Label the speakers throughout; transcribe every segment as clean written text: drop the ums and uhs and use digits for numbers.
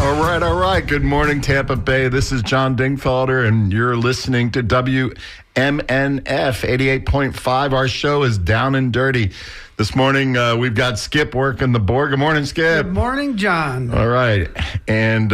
Speaker 1: All right. Good morning, Tampa Bay. This is John Dingfelder, and you're listening to WMNF 88.5. Our show is Down and Dirty. This morning, we've got Skip working the board. Good morning, Skip.
Speaker 2: Good morning, John.
Speaker 1: All right. And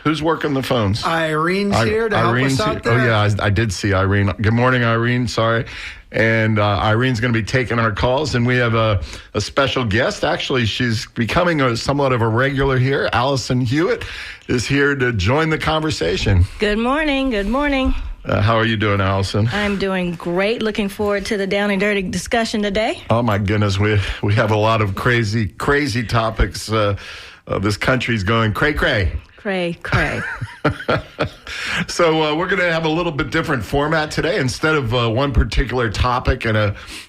Speaker 1: who's working the phones?
Speaker 2: Irene's here to help us out there.
Speaker 1: Oh, yeah, I did see Irene. Good morning, Irene. Sorry. And Irene's going to be taking our calls, and we have a special guest. Actually, she's becoming somewhat of a regular here. Allison Hewitt is here to join the conversation.
Speaker 3: Good morning. Good morning.
Speaker 1: How are you doing, Allison?
Speaker 3: I'm doing great. Looking forward to the Down and Dirty discussion today.
Speaker 1: Oh, my goodness. We have a lot of crazy topics. This country's going cray-cray.
Speaker 3: Cray.
Speaker 1: So we're going to have a little bit different format today. Instead of one particular topic and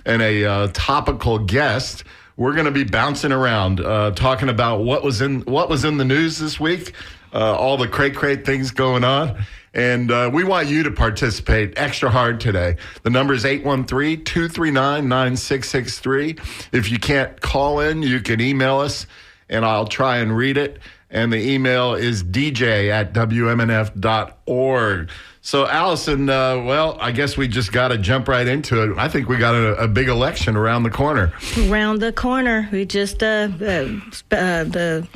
Speaker 1: a topical guest, we're going to be bouncing around, talking about what was in the news this week, all the cray things going on. And we want you to participate extra hard today. The number is 813-239-9663. If you can't call in, you can email us, and I'll try and read it. And the email is dj@wmnf.org. So, Allison, I guess we just got to jump right into it. I think we got a big election around the corner.
Speaker 3: Around the corner. We just, the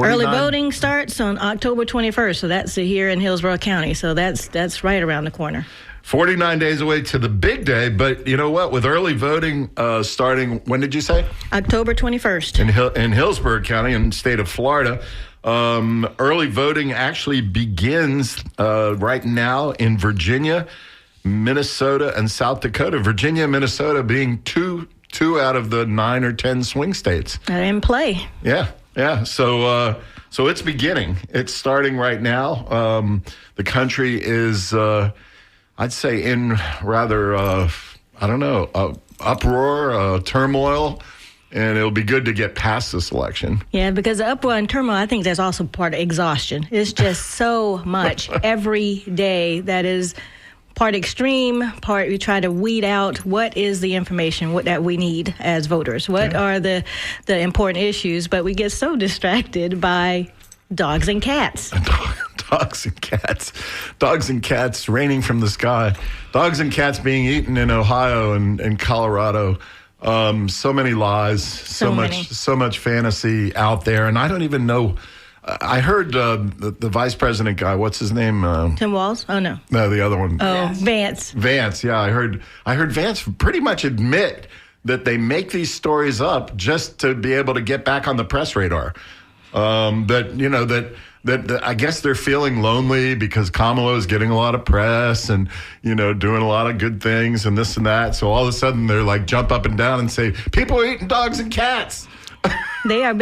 Speaker 3: early voting starts on October 21st. So that's here in Hillsborough County. So that's right around the corner.
Speaker 1: 49 days away to the big day, but you know what? With early voting starting, when did you say?
Speaker 3: October 21st.
Speaker 1: In Hillsborough County in the state of Florida, early voting actually begins right now in Virginia, Minnesota, and South Dakota. Virginia and Minnesota being two out of the 9 or 10 swing states.
Speaker 3: In play.
Speaker 1: Yeah. So it's beginning. It's starting right now. The country is... I'd say in rather, uproar, turmoil, and it'll be good to get past this election.
Speaker 3: Yeah, because the uproar and turmoil, I think there's also part of exhaustion. It's just so much every day that is part extreme, part we try to weed out what is the information that we need as voters. What are the important issues, but we get so distracted by dogs and cats.
Speaker 1: Dogs and cats raining from the sky. Dogs and cats being eaten in Ohio and Colorado. So many lies, so much fantasy out there. And I don't even know. I heard the vice president guy, what's his name?
Speaker 3: Tim Walz? Oh, no.
Speaker 1: No, the other one.
Speaker 3: Oh, Vance.
Speaker 1: Vance, yeah. I heard Vance pretty much admit that they make these stories up just to be able to get back on the press radar. That I guess they're feeling lonely because Kamala is getting a lot of press and, doing a lot of good things and this and that. So all of a sudden they're like jump up and down and say, people are eating dogs and cats.
Speaker 3: They are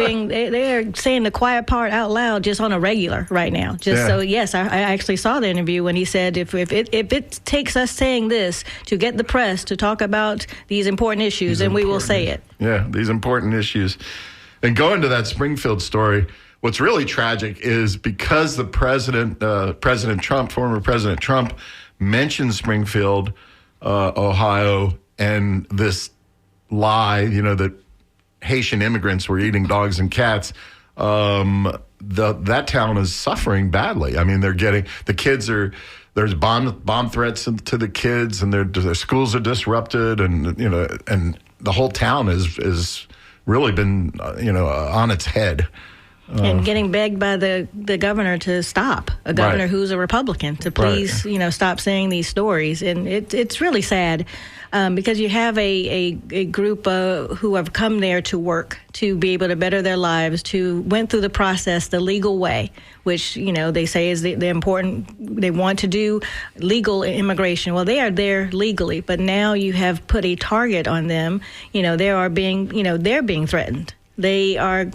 Speaker 3: saying the quiet part out loud just on a regular right now. So, yes, I actually saw the interview when he said if it takes us saying this to get the press to talk about these important issues, then we will say it.
Speaker 1: Yeah, these important issues. And going to that Springfield story, what's really tragic is because the former President Trump, mentioned Springfield, Ohio, and this lie, that Haitian immigrants were eating dogs and cats. That town is suffering badly. I mean, there's bomb threats to the kids, and their schools are disrupted, and the whole town is really been on its head.
Speaker 3: And getting begged by the governor to stop, a governor who's a Republican, to please, stop saying these stories. And it's really sad because you have a group who have come there to work, to be able to better their lives, went through the process the legal way, which, they say is the important, they want to do legal immigration. Well, they are there legally, but now you have put a target on them. They're being threatened. They are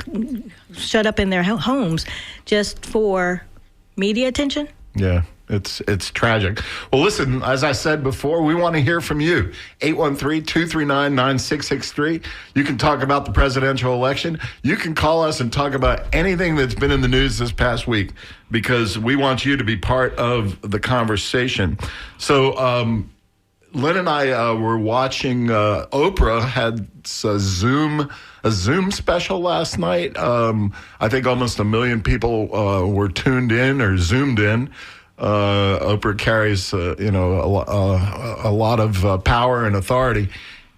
Speaker 3: shut up in their homes just for media attention.
Speaker 1: Yeah, it's tragic. Well, listen, as I said before, we want to hear from you. 813-239-9663. You can talk about the presidential election. You can call us and talk about anything that's been in the news this past week because we want you to be part of the conversation. So Lynn and I were watching. Oprah had a Zoom special last night. I think almost 1 million people were tuned in or zoomed in. Oprah carries, a lot of power and authority,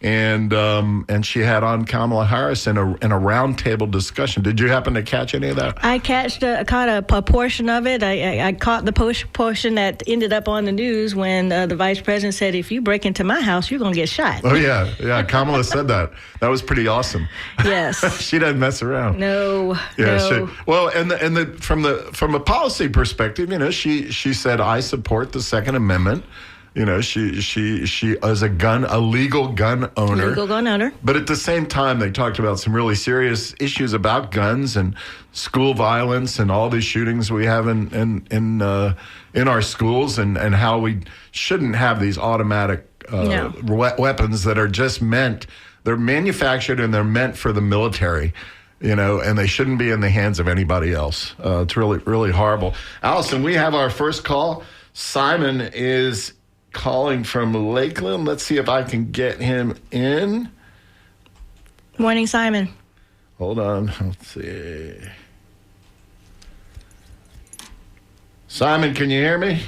Speaker 1: and she had on Kamala Harris in a roundtable discussion. Did you happen to catch any of that?
Speaker 3: I caught a portion of it. I caught the portion that ended up on the news when the vice president said, "If you break into my house, you're going to get shot."
Speaker 1: Oh yeah. Kamala said that. That was pretty awesome.
Speaker 3: Yes.
Speaker 1: She doesn't mess around.
Speaker 3: No.
Speaker 1: Yeah.
Speaker 3: No.
Speaker 1: From a policy perspective, she said, "I support the Second Amendment." She is a legal gun owner.
Speaker 3: Legal gun owner.
Speaker 1: But at the same time, they talked about some really serious issues about guns and school violence and all these shootings we have in our schools and how we shouldn't have these automatic weapons that are just they're manufactured and they're meant for the military. And they shouldn't be in the hands of anybody else. It's really, really horrible. Allison, we have our first call. Simon is calling from Lakeland. Let's see if I can get him in.
Speaker 3: Morning, Simon.
Speaker 1: Hold on. Let's see. Simon, can you hear me?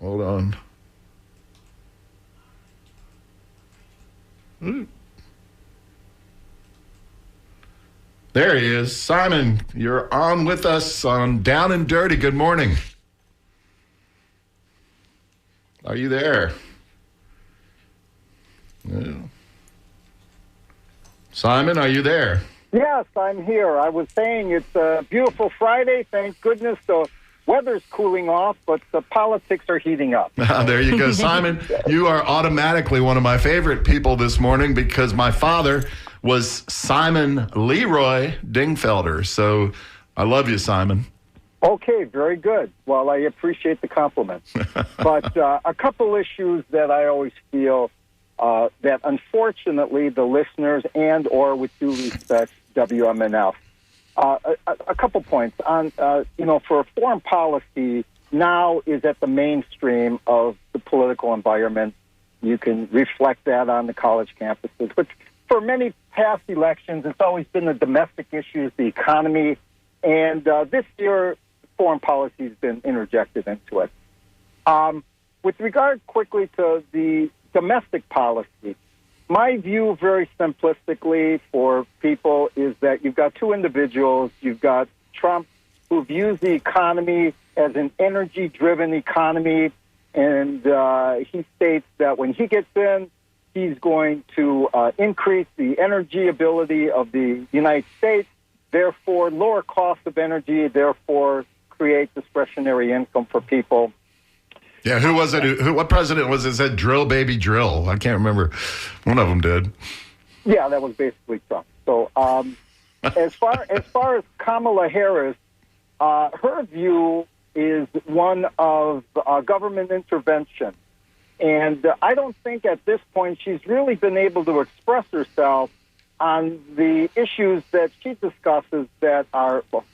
Speaker 1: Hold on. There he is. Simon, you're on with us on Down and Dirty. Good morning. Are you there? Yeah. Simon, are you there?
Speaker 4: Yes, I'm here. I was saying it's a beautiful Friday. Thank goodness the weather's cooling off, but the politics are heating up.
Speaker 1: There you go. Simon, you are automatically one of my favorite people this morning because my father was Simon Leroy Dingfelder. So I love you, Simon.
Speaker 4: Okay, very good. Well, I appreciate the compliment. But a couple issues that I always feel that unfortunately the listeners and or with due respect, WMNF, a couple points on, for foreign policy now is at the mainstream of the political environment. You can reflect that on the college campuses. But for many past elections, it's always been the domestic issues, the economy, and this year, foreign policy has been interjected into it. With regard quickly to the domestic policy, my view very simplistically for people is that you've got two individuals. You've got Trump, who views the economy as an energy-driven economy, and he states that when he gets in, he's going to increase the energy ability of the United States, therefore lower cost of energy, therefore create discretionary income for people.
Speaker 1: Yeah, who was it? What president was it? Said drill, baby, drill. I can't remember. One of them did.
Speaker 4: Yeah, that was basically Trump. So as far as Kamala Harris, her view is one of government intervention. And I don't think at this point she's really been able to express herself on the issues that she discusses that are, well,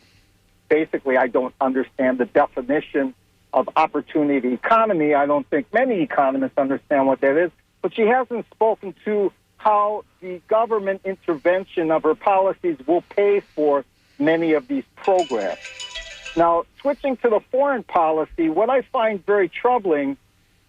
Speaker 4: basically, I don't understand the definition of opportunity economy. I don't think many economists understand what that is. But she hasn't spoken to how the government intervention of her policies will pay for many of these programs. Now, switching to the foreign policy, what I find very troubling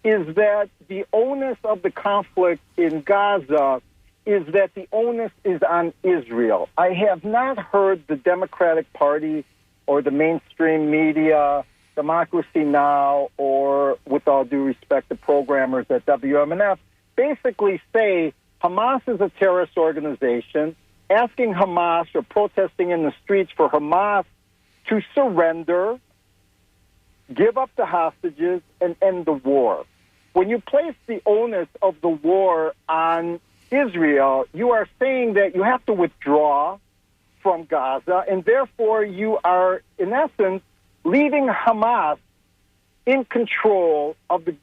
Speaker 4: is that the onus of the conflict in Gaza is that the onus is on Israel. I have not heard the Democratic Party or the mainstream media, Democracy Now!, or with all due respect, the programmers at WMNF, basically say Hamas is a terrorist organization, asking Hamas or protesting in the streets for Hamas to surrender, give up the hostages, and end the war. When you place the onus of the war on Israel, you are saying that you have to withdraw from Gaza, and therefore you are, in essence, leaving Hamas in control of the,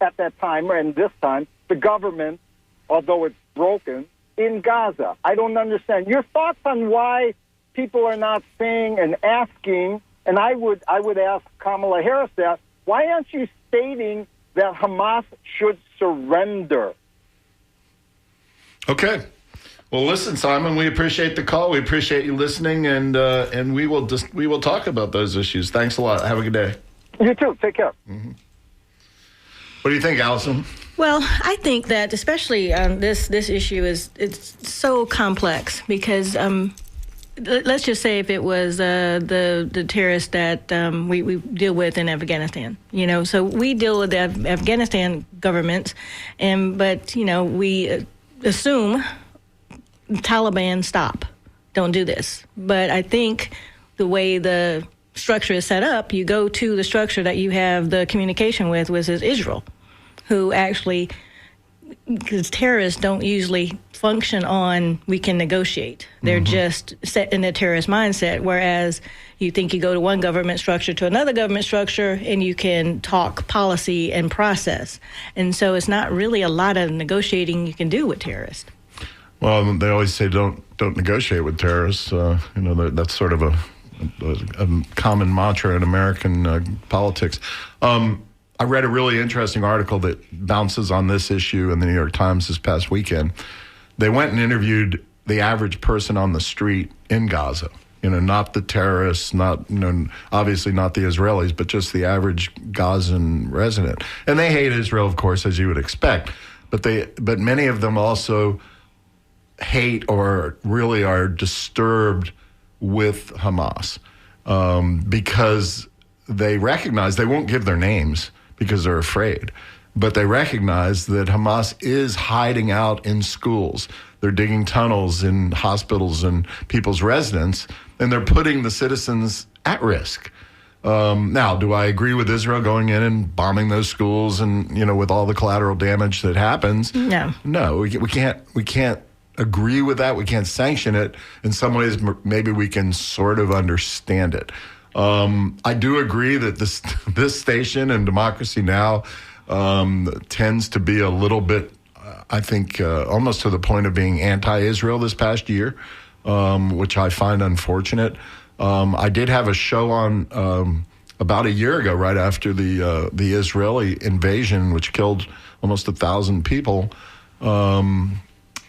Speaker 4: at that time, and this time, the government, although it's broken, in Gaza. I don't understand. Your thoughts on why people are not saying and asking, and I would ask Kamala Harris that, why aren't you stating that Hamas should surrender.
Speaker 1: Okay. Well, listen, Simon, we appreciate the call. We appreciate you listening, and we will talk about those issues. Thanks a lot. Have a good day.
Speaker 4: You too. Take care.
Speaker 1: Mm-hmm. What do you think, Allison?
Speaker 3: Well, I think that especially this issue it's so complex because let's just say if it was the terrorists that we deal with in Afghanistan, so we deal with the Afghanistan government, but we assume Taliban don't do this. But I think the way the structure is set up, you go to the structure that you have the communication with, which is Israel, who actually, because terrorists don't usually function on we can negotiate. They're just set in a terrorist mindset, whereas you think you go to one government structure to another government structure and you can talk policy and process. And so it's not really a lot of negotiating you can do with terrorists.
Speaker 1: Well, they always say don't negotiate with terrorists. That's sort of a common mantra in American politics. I read a really interesting article that bounces on this issue in the New York Times this past weekend. They went and interviewed the average person on the street in Gaza. Not the terrorists, obviously not the Israelis, but just the average Gazan resident. And they hate Israel, of course, as you would expect. But many of them also hate or really are disturbed with Hamas because they recognize, they won't give their names because they're afraid, but they recognize that Hamas is hiding out in schools. They're digging tunnels in hospitals and people's residences, and they're putting the citizens at risk. Now, do I agree with Israel going in and bombing those schools and, with all the collateral damage that happens? No, we can't agree with that. We can't sanction it. In some ways, maybe we can sort of understand it. I do agree that this station and Democracy Now! Tends to be a little bit, I think, almost to the point of being anti-Israel this past year, which I find unfortunate. I did have a show on about a year ago, right after the Israeli invasion, which killed almost 1,000 people, the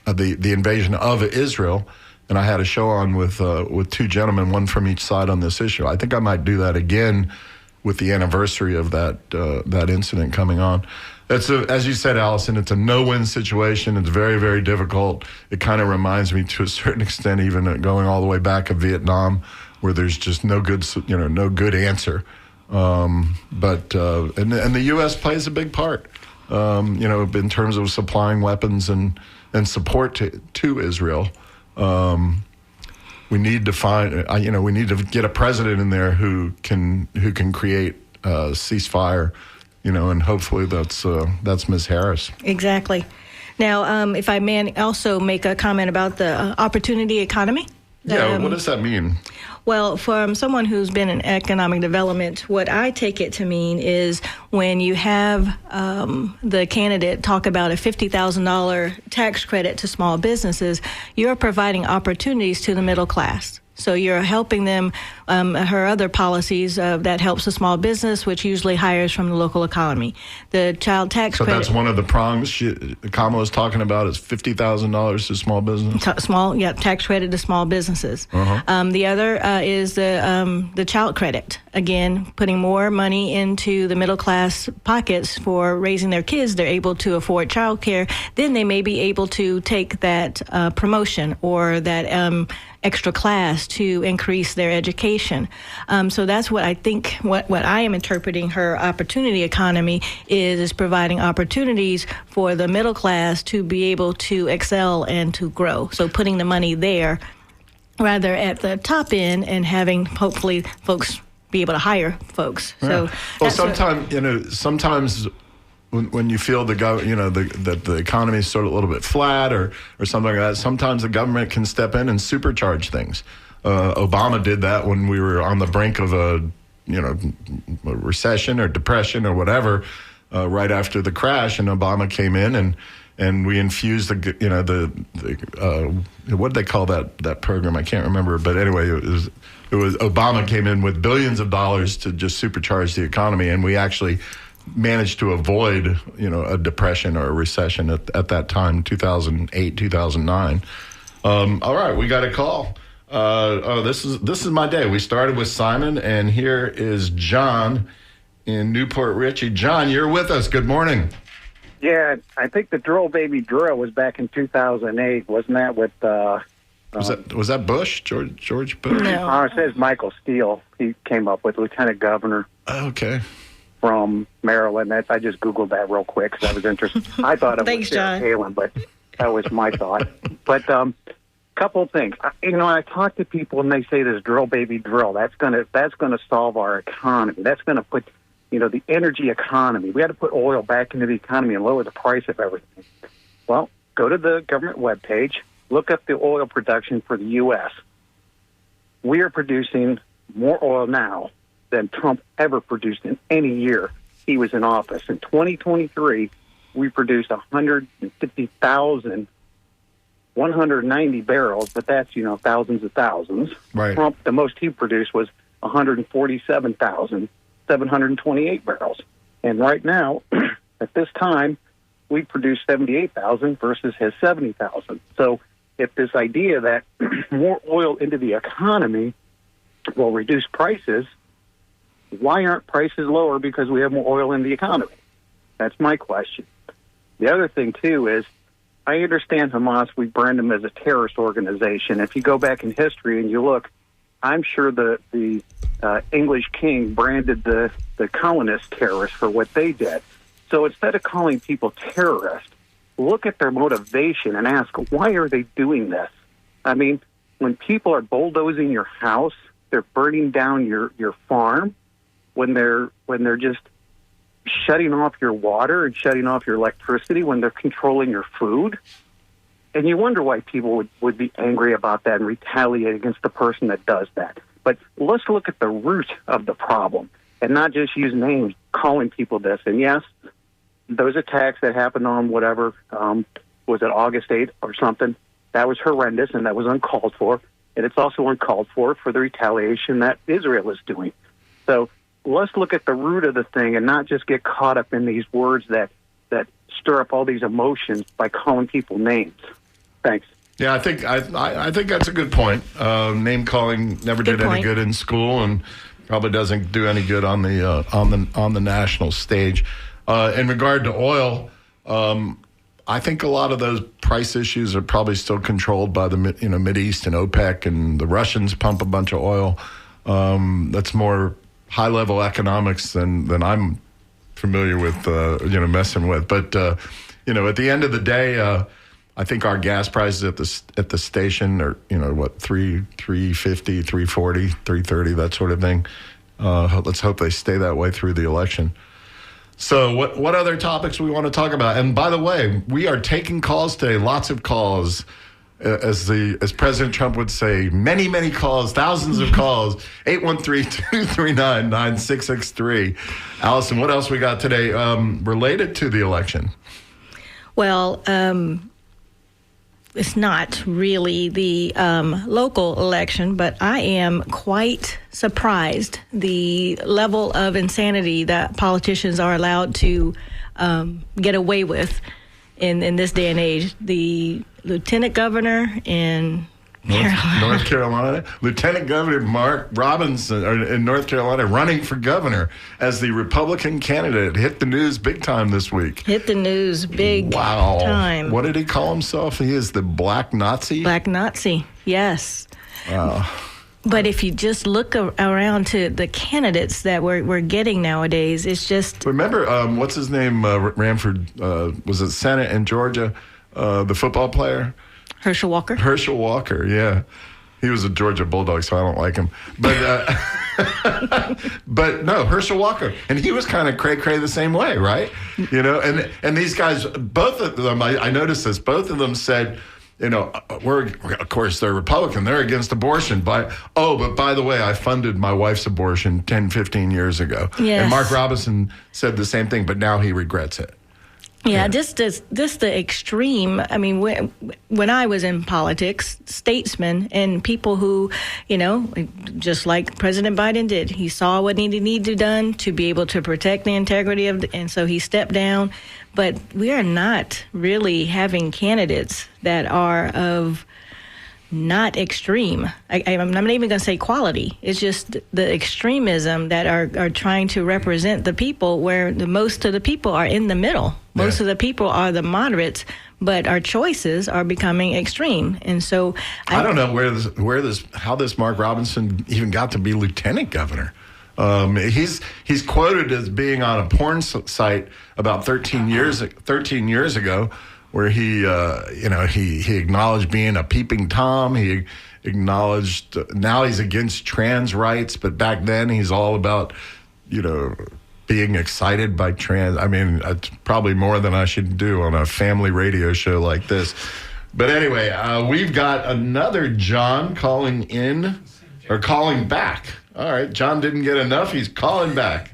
Speaker 1: invasion of Israel. And I had a show on with two gentlemen, one from each side on this issue. I think I might do that again with the anniversary of that incident coming on. As you said, Allison, it's a no-win situation. It's very, very difficult. It kind of reminds me to a certain extent, even going all the way back of Vietnam, where there's just no good answer. But the U.S. plays a big part, in terms of supplying weapons and support to Israel. We need to find, we need to get a president in there who can create a ceasefire, and hopefully that's Ms. Harris.
Speaker 3: Exactly. Now, if I may also make a comment about the opportunity economy.
Speaker 1: Yeah, what does that mean?
Speaker 3: Well, from someone who's been in economic development, what I take it to mean is when you have the candidate talk about a $50,000 tax credit to small businesses, you're providing opportunities to the middle class. So you're helping them. Her other policies that helps the small business, which usually hires from the local economy. The child tax credit.
Speaker 1: So that's one of the prongs Kamala's talking about is $50,000 to small business.
Speaker 3: Tax credit to small businesses. The other is the child credit. Again, putting more money into the middle class pockets for raising their kids. They're able to afford child care. Then they may be able to take that promotion or that extra class to increase their education. So that's what I think, what I am interpreting her opportunity economy is providing opportunities for the middle class to be able to excel and to grow. So putting the money there rather at the top end and having hopefully folks be able to hire folks.
Speaker 1: Yeah. So sometimes when you feel that the economy is sort of a little bit flat or something like that, sometimes the government can step in and supercharge things. Obama did that when we were on the brink of a recession or depression or whatever, right after the crash, and Obama came in and we infused what did they call that program? I can't remember, but anyway, it was Obama came in with billions of dollars to just supercharge the economy, and we actually managed to avoid, a depression or a recession at that time, 2008, 2009. All right, we got a call. This is my day. We started with Simon, and here is John in Newport Richey. John, you're with us. Good morning.
Speaker 5: Yeah, I think the drill baby drill was back in 2008. Wasn't that with...
Speaker 1: was that Bush? George Bush?
Speaker 3: No.
Speaker 5: It says Michael Steele. He came up with Lieutenant Governor.
Speaker 1: Okay.
Speaker 5: From Maryland. I just Googled that real quick because I was interested. I thought it was Sarah Palin, but that was my thought. But couple of things. I talk to people and they say this drill baby drill. That's gonna solve our economy. That's gonna put the energy economy. We had to put oil back into the economy and lower the price of everything. Well, go to the government webpage. Look up the oil production for the U.S. We are producing more oil now than Trump ever produced in any year he was in office. In 2023, we produced 150,190 barrels, but that's, thousands of thousands.
Speaker 1: Right.
Speaker 5: Trump, the most he produced was 147,728 barrels. And right now, at this time, we produce 78,000 versus his 70,000. So if this idea that more oil into the economy will reduce prices, why aren't prices lower because we have more oil in the economy? That's my question. The other thing, too, is I understand Hamas, we brand them as a terrorist organization. If you go back in history and you look, I'm sure the English king branded the colonists terrorists for what they did. So instead of calling people terrorists, look at their motivation and ask, why are they doing this? I mean, when people are bulldozing your house, they're burning down your farm, when they're just shutting off your water and shutting off your electricity, when they're controlling your food. And you wonder why people would be angry about that and retaliate against the person that does that. But let's look at the root of the problem and not just use names calling people this. And yes, those attacks that happened on whatever, was it August 8th or something? That was horrendous and that was uncalled for. And it's also uncalled for the retaliation that Israel is doing. So let's look at the root of the thing and not just get caught up in these words that stir up all these emotions by calling people names. Thanks.
Speaker 1: Yeah, I think that's a good point. Name calling never did any good in school, and probably doesn't do any good on the national stage. In regard to oil, I think a lot of those price issues are probably still controlled by the Mideast and OPEC, and the Russians pump a bunch of oil. That's more high-level economics than I'm familiar with, messing with. But at the end of the day, I think our gas prices at the station are, $3.50, $3.40, $3.30, that sort of thing. Let's hope they stay that way through the election. So what other topics we want to talk about? And by the way, we are taking calls today, lots of calls. As President Trump would say, many, many calls, thousands of calls, 813-239-9663. Allison, what else we got today related to the election?
Speaker 3: Well, it's not really the local election, but I am quite surprised the level of insanity that politicians are allowed to get away with in this day and age. The Lieutenant Governor in
Speaker 1: North Carolina, Lieutenant Governor Mark Robinson in North Carolina, running for governor as the Republican candidate, hit the news big time this week.
Speaker 3: Hit the news big time.
Speaker 1: What did he call himself? He is the Black Nazi?
Speaker 3: Black Nazi, yes.
Speaker 1: Wow.
Speaker 3: But if you just look around to the candidates that we're getting nowadays, it's just...
Speaker 1: Remember, what's his name, ran for, was it Senate in Georgia, the football player?
Speaker 3: Herschel Walker.
Speaker 1: Herschel Walker, yeah. He was a Georgia Bulldog, so I don't like him. But but no, Herschel Walker. And he was kind of cray-cray the same way, right? And these guys, both of them, I noticed this, both of them said, of course, they're Republican. They're against abortion. But by the way, I funded my wife's abortion 10, 15 years ago.
Speaker 3: Yes.
Speaker 1: And Mark Robinson said the same thing, but now he regrets it.
Speaker 3: Yeah, just the extreme. I mean, when I was in politics, statesmen and people who, just like President Biden did, he saw what needed to be done to be able to protect the integrity and so he stepped down. But we are not really having candidates that are of not extreme. I'm not even going to say quality. It's just the extremism that are trying to represent the people, where most of the people are in the middle. Most of the people are the moderates, but our choices are becoming extreme. And so
Speaker 1: I don't know how this Mark Robinson even got to be lieutenant governor. He's quoted as being on a porn site about 13 years ago, where he acknowledged being a peeping Tom. He acknowledged now he's against trans rights, but back then he's all about, being excited by trans. I mean, it's probably more than I should do on a family radio show like this. But anyway, we've got another John calling back. All right, John didn't get enough. He's calling back.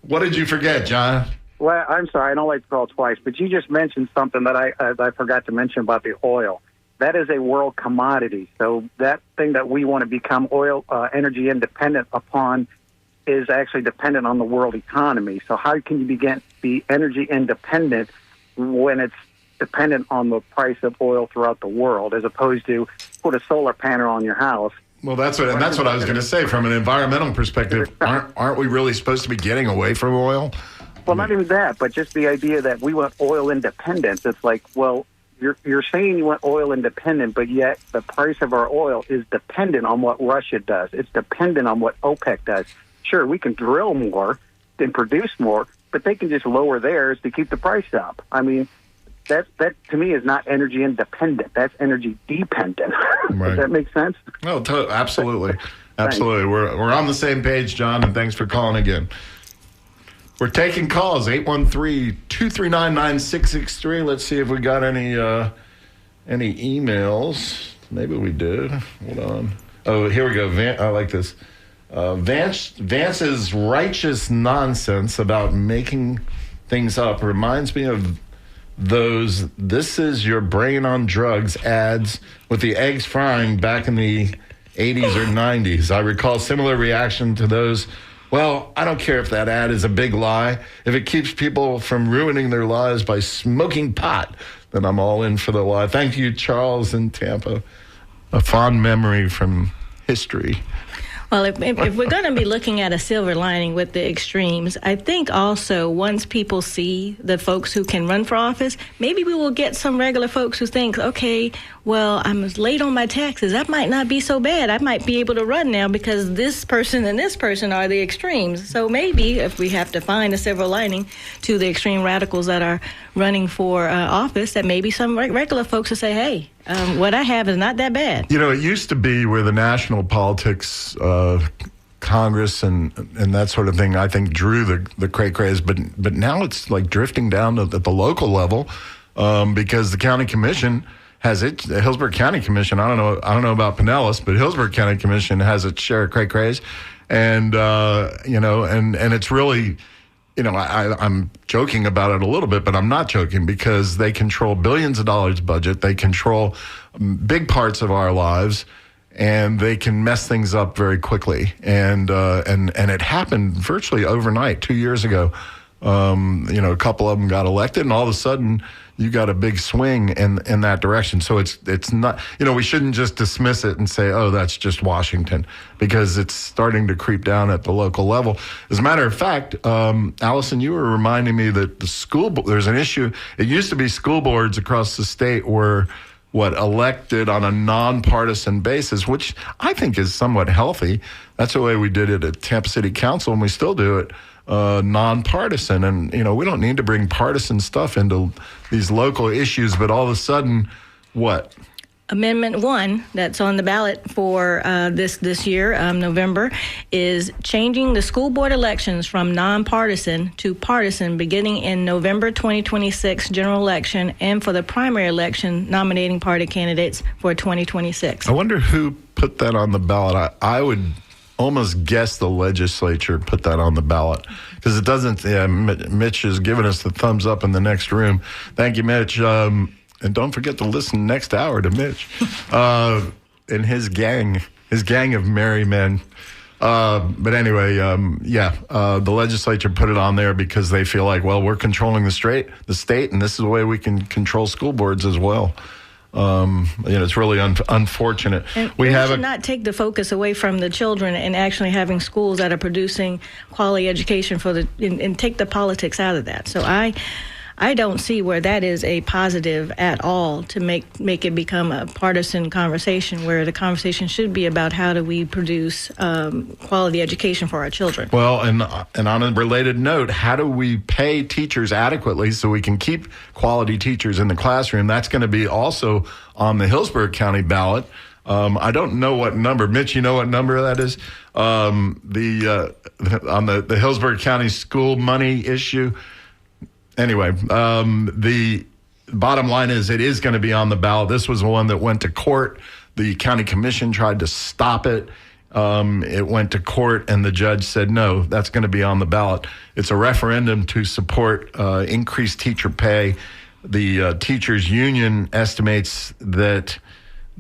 Speaker 1: What did you forget, John?
Speaker 5: Well, I'm sorry, I don't like to call twice, but you just mentioned something that I forgot to mention about the oil. That is a world commodity. So that thing that we want to become oil energy independent upon is actually dependent on the world economy. So how can you be energy independent when it's dependent on the price of oil throughout the world, as opposed to put a solar panel on your house?
Speaker 1: Well, that's what I was going to say. From an environmental perspective, aren't we really supposed to be getting away from oil?
Speaker 5: Well, not even that, but just the idea that we want oil independence. It's like, well, you're saying you want oil independent, but yet the price of our oil is dependent on what Russia does. It's dependent on what OPEC does. Sure, we can drill more and produce more, but they can just lower theirs to keep the price up. I mean, that to me is not energy independent. That's energy dependent. Right. Does that make sense?
Speaker 1: Oh, absolutely. Absolutely. We're on the same page, John, and thanks for calling again. We're taking calls, 813-239-9663. Let's see if we got any emails. Maybe we did. Hold on. Oh, here we go. I like this. Vance's righteous nonsense about making things up reminds me of those "this is your brain on drugs" ads with the eggs frying back in the 80s or 90s. I recall similar reaction to those. Well, I don't care if that ad is a big lie. If it keeps people from ruining their lives by smoking pot, then I'm all in for the lie. Thank you, Charles in Tampa. A fond memory from history.
Speaker 3: Well, if we're going to be looking at a silver lining with the extremes, I think also once people see the folks who can run for office, maybe we will get some regular folks who think, okay, well, I'm late on my taxes. That might not be so bad. I might be able to run now because this person and this person are the extremes. So maybe if we have to find a silver lining to the extreme radicals that are running for office, that maybe some regular folks will say, hey, what I have is not that bad.
Speaker 1: It used to be where the national politics, Congress and that sort of thing, I think drew the cray-crays, but now it's like drifting down at the local level because the county commission has it. The Hillsborough County Commission, I don't know about Pinellas, but Hillsborough County Commission has its share of cray-crays, and and it's really. I'm joking about it a little bit, but I'm not joking because they control billions of dollars budget. They control big parts of our lives, and they can mess things up very quickly. And it happened virtually overnight 2 years ago. A couple of them got elected, and all of a sudden you got a big swing in that direction. So it's not, we shouldn't just dismiss it and say, oh, that's just Washington, because it's starting to creep down at the local level. As a matter of fact, Allison, you were reminding me that there's an issue. It used to be school boards across the state were elected on a nonpartisan basis, which I think is somewhat healthy. That's the way we did it at Tampa City Council, and we still do it nonpartisan. And, we don't need to bring partisan stuff into these local issues, but all of a sudden, what?
Speaker 3: Amendment 1 that's on the ballot for this year, November, is changing the school board elections from nonpartisan to partisan beginning in November 2026 general election and for the primary election nominating party candidates for 2026.
Speaker 1: I wonder who put that on the ballot. I would almost guess the legislature put that on the ballot because it doesn't. Yeah, Mitch is giving us the thumbs up in the next room. Thank you, Mitch. And don't forget to listen next hour to Mitch and his gang of merry men. But anyway, the legislature put it on there because they feel like, well, we're controlling the state, and this is the way we can control school boards as well. It's really unfortunate.
Speaker 3: And we should not take the focus away from the children and actually having schools that are producing quality education and take the politics out of that. So I don't see where that is a positive at all to make it become a partisan conversation where the conversation should be about how do we produce quality education for our children.
Speaker 1: Well, and on a related note, how do we pay teachers adequately so we can keep quality teachers in the classroom? That's going to be also on the Hillsborough County ballot. I don't know what number. Mitch, you know what number that is? On the Hillsborough County school money issue. Anyway, the bottom line is it is going to be on the ballot. This was one that went to court. The county commission tried to stop it. It went to court, and the judge said, no, that's going to be on the ballot. It's a referendum to support increased teacher pay. The teachers union estimates that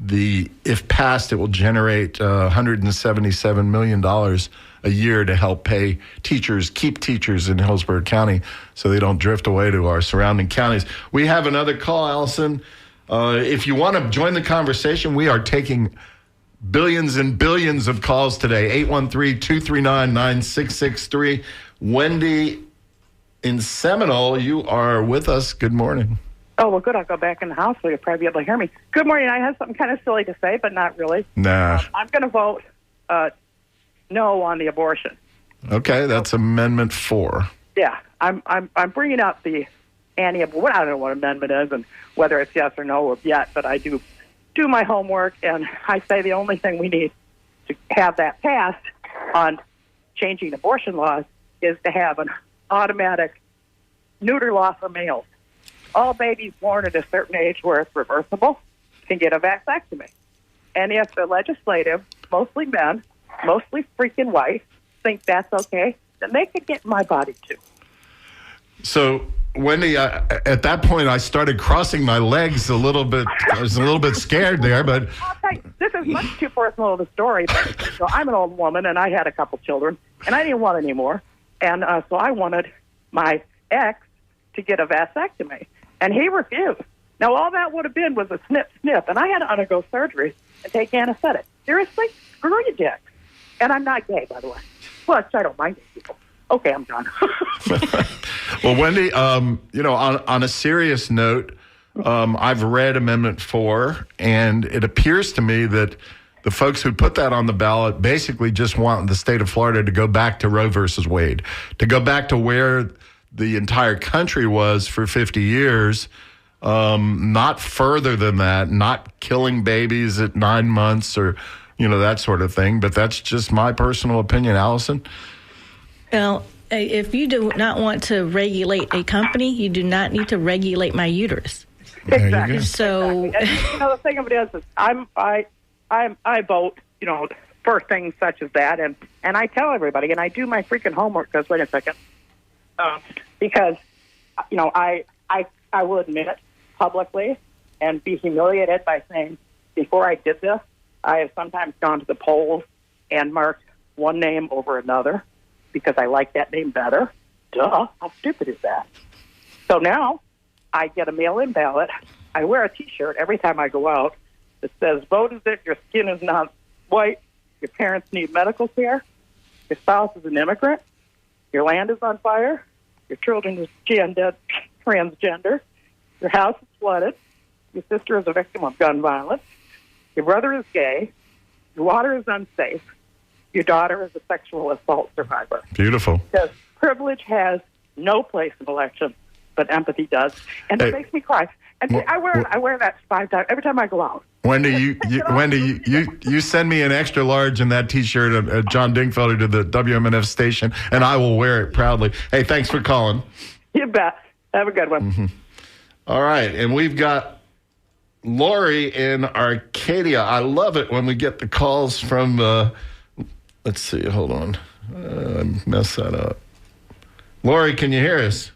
Speaker 1: if passed, it will generate $177 million a year to help pay teachers, keep teachers in Hillsborough County so they don't drift away to our surrounding counties. We have another call, Allison. If you want to join the conversation, we are taking billions and billions of calls today. 813-239-9663. Wendy in Seminole, you are with us. Good morning.
Speaker 6: Oh, well, good. I'll go back in the house so you'll probably be able to hear me. Good morning. I have something kind of silly to say, but not really.
Speaker 1: Nah.
Speaker 6: I'm going to vote no on the abortion.
Speaker 1: Okay, that's Amendment 4.
Speaker 6: Yeah, I'm bringing up the anti-abortion. I don't know what amendment is and whether it's yes or no yet, but I do my homework, and I say the only thing we need to have that passed on changing abortion laws is to have an automatic neuter law for males. All babies born at a certain age where it's reversible can get a vasectomy. And if the legislative, mostly men, mostly freaking white, think that's okay, then they could get in my body too.
Speaker 1: So, Wendy, at that point, I started crossing my legs a little bit. I was a little bit scared there, but...
Speaker 6: I'll tell you, this is much too personal of a story. But, I'm an old woman, and I had a couple children, and I didn't want any more. And so I wanted my ex to get a vasectomy, and he refused. Now, all that would have been was a snip, and I had to undergo surgery and take anesthetic. Seriously? Screw you, dick. And I'm not gay, by the way. Plus, I don't mind gay people. Okay, I'm done.
Speaker 1: Well, Wendy, on a serious note, I've read Amendment 4, and it appears to me that the folks who put that on the ballot basically just want the state of Florida to go back to Roe versus Wade, to go back to where the entire country was for 50 years, not further than that, not killing babies at 9 months or that sort of thing. But that's just my personal opinion. Allison?
Speaker 3: Well, if you do not want to regulate a company, you do not need to regulate my uterus.
Speaker 6: Exactly.
Speaker 3: So,
Speaker 6: exactly. And, the thing of it is I vote, for things such as that, and I tell everybody, and I do my freaking homework. Because wait a second, because I will admit it publicly and be humiliated by saying, before I did this, I have sometimes gone to the polls and marked one name over another because I like that name better. Duh, how stupid is that? So now I get a mail-in ballot. I wear a T-shirt every time I go out that says, vote as if your skin is not white, your parents need medical care, your spouse is an immigrant, your land is on fire, your children is transgender, your house is flooded, your sister is a victim of gun violence, your brother is gay, your water is unsafe, your daughter is a sexual assault survivor.
Speaker 1: Beautiful.
Speaker 6: Because privilege has no place in elections, but empathy does. And it makes me cry. And I wear that 5 times every time I go out.
Speaker 1: Wendy, you send me an extra large in that T-shirt of John Dingfelder to the WMNF station, and I will wear it proudly. Hey, thanks for calling.
Speaker 6: You bet. Have a good one.
Speaker 1: Mm-hmm. All right, and we've got Lori in Arcadia. I love it when we get the calls from Let's see. Hold on. I messed that up. Lori, can you hear us?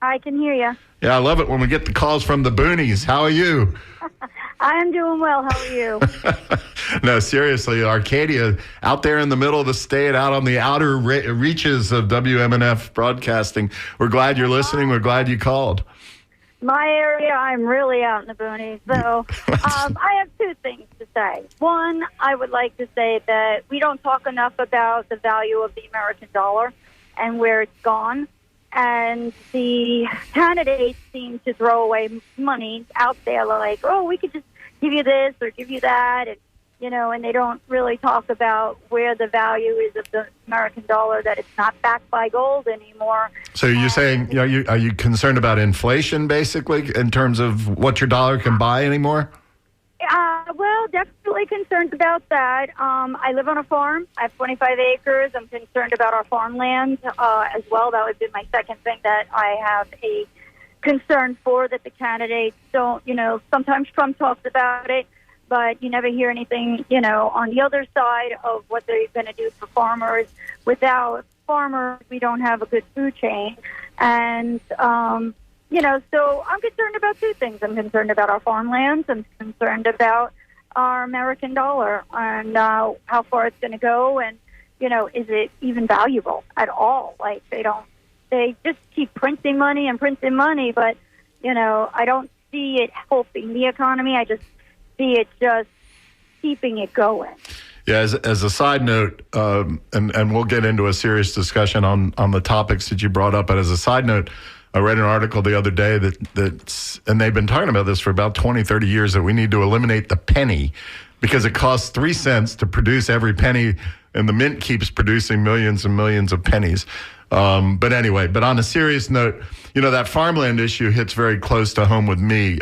Speaker 7: I can hear you.
Speaker 1: Yeah, I love it when we get the calls from the boonies. How are you?
Speaker 7: I am doing well. How are you?
Speaker 1: No, seriously, Arcadia, out there in the middle of the state, out on the outer reaches of WMNF broadcasting. We're glad you're listening. We're glad you called.
Speaker 7: My area, I'm really out in the boonies. So I have two things to say. One, I would like to say that we don't talk enough about the value of the American dollar and where it's gone. And the candidates seem to throw away money out there like, oh, we could just give you this or give you that. And, you know, and they don't really talk about where the value is of the American dollar, that it's not backed by gold anymore.
Speaker 1: So you're saying, are you concerned about inflation, basically, in terms of what your dollar can buy anymore?
Speaker 7: Well, definitely concerned about that. I live on a farm. I have 25 acres. I'm concerned about our farmland as well. That would be my second thing that I have a concern for, that the candidates don't, you know, sometimes Trump talks about it, but you never hear anything, you know, on the other side of what they're going to do for farmers. Without farmers, we don't have a good food chain. And, you know, so I'm concerned about two things. I'm concerned about our farmlands. I'm concerned about our American dollar and how far it's going to go. And, you know, is it even valuable at all? Like, they just keep printing money, but, you know, I don't see it helping the economy. I just see it just keeping it going.
Speaker 1: Yeah, as a side note, and we'll get into a serious discussion on the topics that you brought up, but as a side note, I read an article the other day that's, and they've been talking about this for about 20, 30 years, that we need to eliminate the penny because it costs 3 cents to produce every penny, and the mint keeps producing millions and millions of pennies. But anyway, but on a serious note, you know, that farmland issue hits very close to home with me.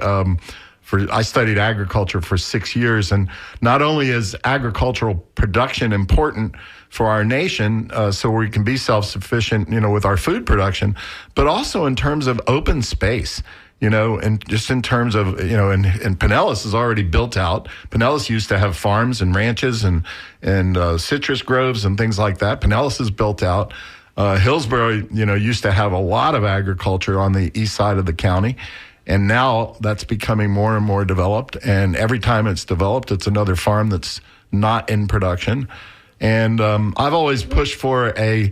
Speaker 1: I studied agriculture for 6 years, and not only is agricultural production important for our nation, so we can be self-sufficient, you know, with our food production, but also in terms of open space, you know, and just in terms of, you know, and Pinellas is already built out. Pinellas used to have farms and ranches and citrus groves and things like that. Pinellas is built out. Hillsborough, you know, used to have a lot of agriculture on the east side of the county. And now that's becoming more and more developed. And every time it's developed, it's another farm that's not in production. And I've always pushed for a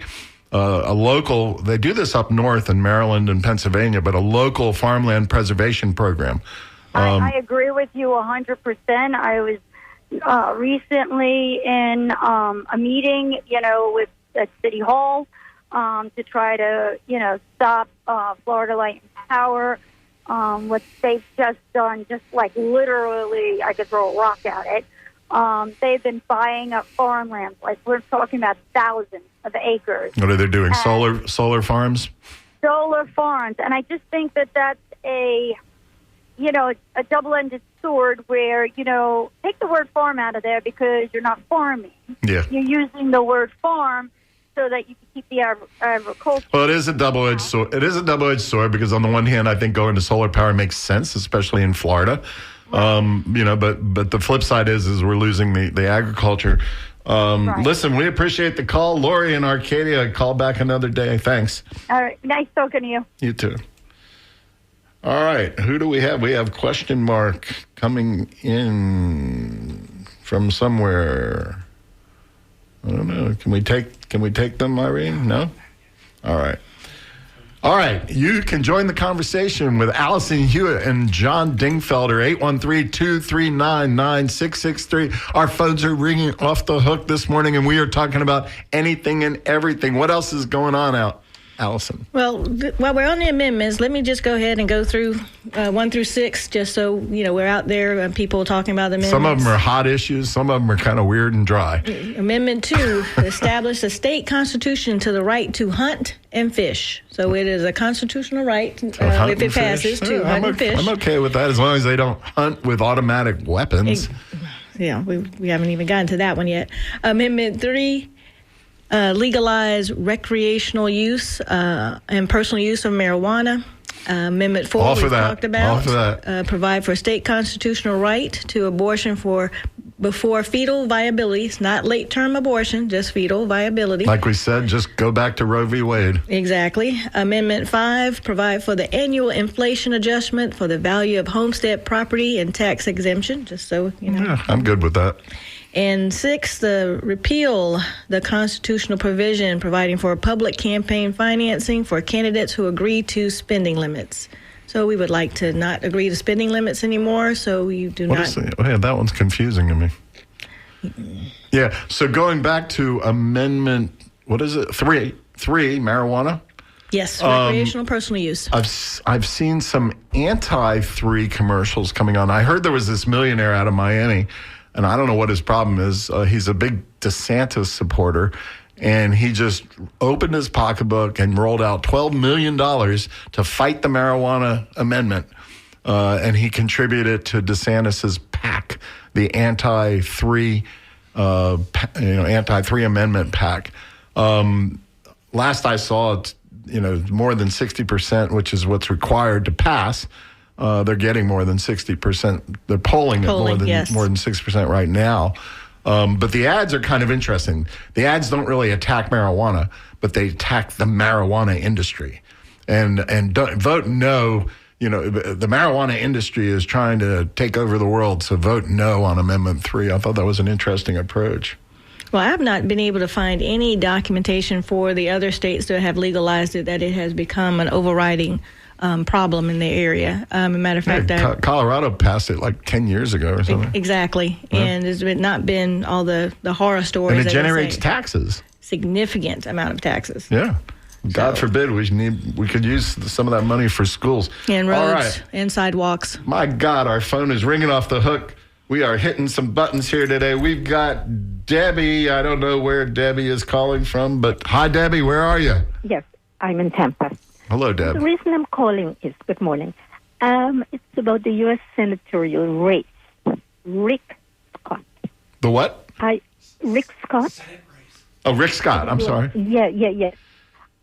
Speaker 1: local, they do this up north in Maryland and Pennsylvania, but a local farmland preservation program.
Speaker 7: I agree with you 100%. I was recently in a meeting, you know, at City Hall to try to, you know, stop Florida Light and Power. What they've just done, just like literally, I could throw a rock at it. They've been buying up farmland, like we're talking about thousands of acres.
Speaker 1: What are they doing? Solar farms?
Speaker 7: Solar farms. And I just think that that's a double-ended sword where, you know, take the word farm out of there because you're not farming.
Speaker 1: Yeah.
Speaker 7: You're using the word farm so that you can keep the agriculture.
Speaker 1: Well, it is a double-edged sword. It is a double-edged sword because on the one hand, I think going to solar power makes sense, especially in Florida. Right. You know, but the flip side is we're losing the agriculture. Right. Listen, we appreciate the call. Lori in Arcadia, call back another day. Thanks.
Speaker 7: All right. Nice talking to you.
Speaker 1: You too. All right. Who do we have? We have question mark coming in from somewhere. I don't know. Can we take them, Irene? No? All right. All right. You can join the conversation with Allison Hewitt and John Dingfelder, 813-239-9663. Our phones are ringing off the hook this morning, and we are talking about anything and everything. What else is going on, Allison?
Speaker 3: Well, while we're on the amendments, let me just go ahead and go through 1 through 6, just so, you know, we're out there and people talking about the amendments.
Speaker 1: Some of them are hot issues. Some of them are kind of weird and dry.
Speaker 3: Amendment 2, establish a state constitution to the right to hunt and fish. So it is a constitutional right, if it passes, to hunt and fish.
Speaker 1: I'm okay with that as long as they don't hunt with automatic weapons.
Speaker 3: Yeah, we haven't even gotten to that one yet. Amendment 3, legalize recreational use and personal use of marijuana. Amendment 4, we talked about. Provide for a state constitutional right to abortion for before fetal viability. It's not late-term abortion, just fetal viability.
Speaker 1: Like we said, just go back to Roe v. Wade.
Speaker 3: Exactly. Amendment 5, provide for the annual inflation adjustment for the value of homestead property and tax exemption, just so you know.
Speaker 1: Yeah, I'm good with that.
Speaker 3: And 6, repeal the constitutional provision providing for public campaign financing for candidates who agree to spending limits. So we would like to not agree to spending limits anymore, so you do not.
Speaker 1: That one's confusing to me. Yeah, so going back to amendment, what is it, 3, marijuana?
Speaker 3: Yes, recreational personal use.
Speaker 1: I've seen some anti-3 commercials coming on. I heard there was this millionaire out of Miami, and I don't know what his problem is. He's a big DeSantis supporter, and he just opened his pocketbook and rolled out $12 million to fight the marijuana amendment. And he contributed to DeSantis's PAC, the anti-3 amendment PAC. Last I saw, it's more than 60%, which is what's required to pass. They're getting more than 60%. They're polling at more than 60% right now. But the ads are kind of interesting. The ads don't really attack marijuana, but they attack the marijuana industry. And don't vote no. The marijuana industry is trying to take over the world, so vote no on Amendment 3. I thought that was an interesting approach.
Speaker 3: Well, I have not been able to find any documentation for the other states that have legalized it, that it has become an overriding problem in the area. As a matter of fact,
Speaker 1: Colorado passed it like 10 years ago or something.
Speaker 3: Exactly. Yeah. And there's not been all the horror stories.
Speaker 1: And it generates taxes.
Speaker 3: Significant amount of taxes.
Speaker 1: Yeah. God forbid we could use some of that money for schools.
Speaker 3: And roads and sidewalks.
Speaker 1: My God, our phone is ringing off the hook. We are hitting some buttons here today. We've got Debbie. I don't know where Debbie is calling from, but hi, Debbie. Where are you?
Speaker 8: Yes, I'm in Tampa.
Speaker 1: Hello, Deb.
Speaker 8: The reason I'm calling is, good morning, it's about the U.S. senatorial race. Rick Scott.
Speaker 1: The what?
Speaker 8: Rick Scott.
Speaker 1: Oh, Rick Scott. I'm sorry.
Speaker 8: Yeah.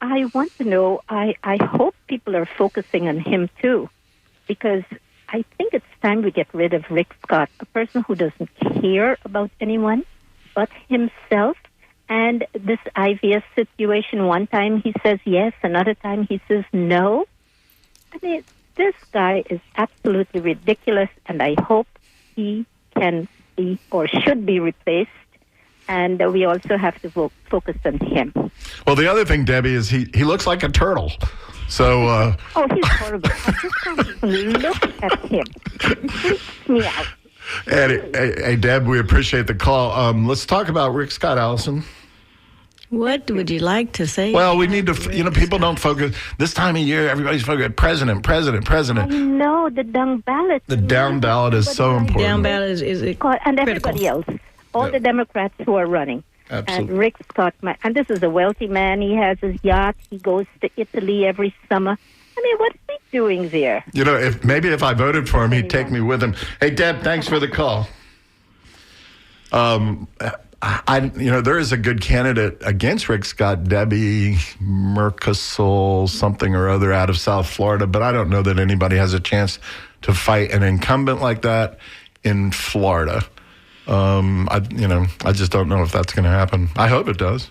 Speaker 8: I want to know, I hope people are focusing on him, too, because I think it's time we get rid of Rick Scott, a person who doesn't care about anyone but himself. And this IVF situation, one time he says yes, another time he says no. I mean, this guy is absolutely ridiculous, and I hope he can be or should be replaced. And we also have to focus on him.
Speaker 1: Well, the other thing, Debbie, is he looks like a turtle. So.
Speaker 8: Oh, he's horrible. I just can't look at him. It freaks me out.
Speaker 1: Hey, Deb, we appreciate the call. Let's talk about Rick Scott, Allison.
Speaker 3: What would you like to say?
Speaker 1: Well, we need to, people don't focus. This time of year, everybody's focused. President.
Speaker 8: I know, the down ballot.
Speaker 1: The down ballot is so important.
Speaker 3: Down ballot is
Speaker 8: and
Speaker 3: critical.
Speaker 8: everybody else. All the Democrats who are running.
Speaker 1: Absolutely.
Speaker 8: And Rick Scott, and this is a wealthy man. He has his yacht. He goes to Italy every summer. I mean, what's he doing there?
Speaker 1: If I voted for him, he'd take me with him. Hey, Deb, thanks for the call. There is a good candidate against Rick Scott, Debbie Mercosol, something or other out of South Florida, but I don't know that anybody has a chance to fight an incumbent like that in Florida. I just don't know if that's going to happen. I hope it does.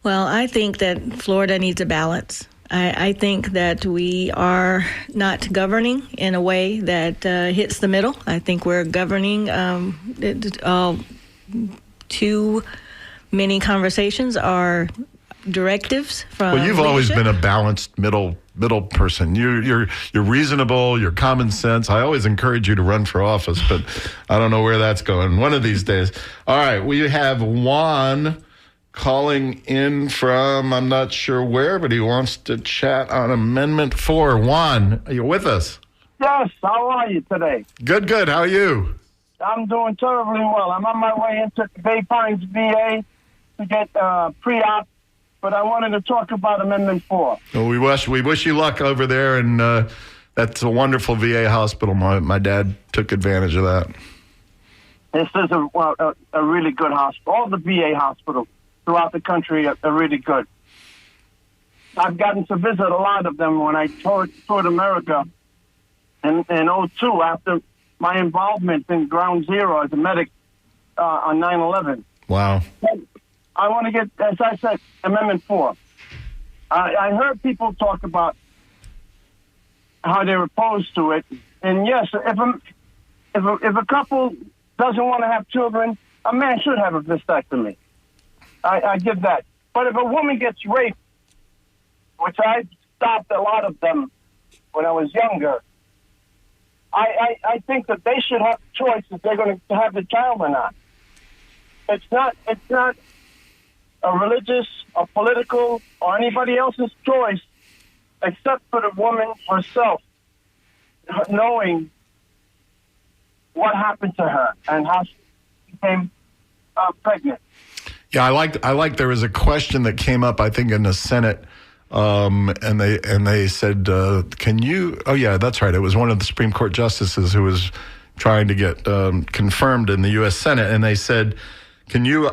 Speaker 3: Well, I think that Florida needs a balance. I think that we are not governing in a way that hits the middle. I think we're governing too many conversations are directives from
Speaker 1: Well, you've always been a balanced middle person. You're reasonable, you're common sense. I always encourage you to run for office, but I don't know where that's going. One of these days. All right, we have Juan calling in from, I'm not sure where, but he wants to chat on Amendment 4. Juan, are you with us?
Speaker 9: Yes, how are you today?
Speaker 1: Good. How are you?
Speaker 9: I'm doing terribly well. I'm on my way into Bay Pines VA to get pre-op, but I wanted to talk about Amendment 4.
Speaker 1: Well, we wish you luck over there, and that's a wonderful VA hospital. My dad took advantage of that.
Speaker 9: This is a really good hospital. All the VA hospitals throughout the country are really good. I've gotten to visit a lot of them when I toured America in 2002 after my involvement in Ground Zero as a medic on 9/11.
Speaker 1: Wow.
Speaker 9: I want to get, as I said, Amendment 4. I heard people talk about how they're opposed to it, and yes, if a couple doesn't want to have children, a man should have a vasectomy. I give that. But if a woman gets raped, which I stopped a lot of them when I was younger, I think that they should have a choice if they're going to have the child or not. It's not a religious, a political, or anybody else's choice, except for the woman herself, knowing what happened to her and how she became pregnant.
Speaker 1: Yeah, I like. There was a question that came up, I think, in the Senate, and they said, "Can you?" Oh, yeah, that's right. It was one of the Supreme Court justices who was trying to get confirmed in the U.S. Senate, and they said, "Can you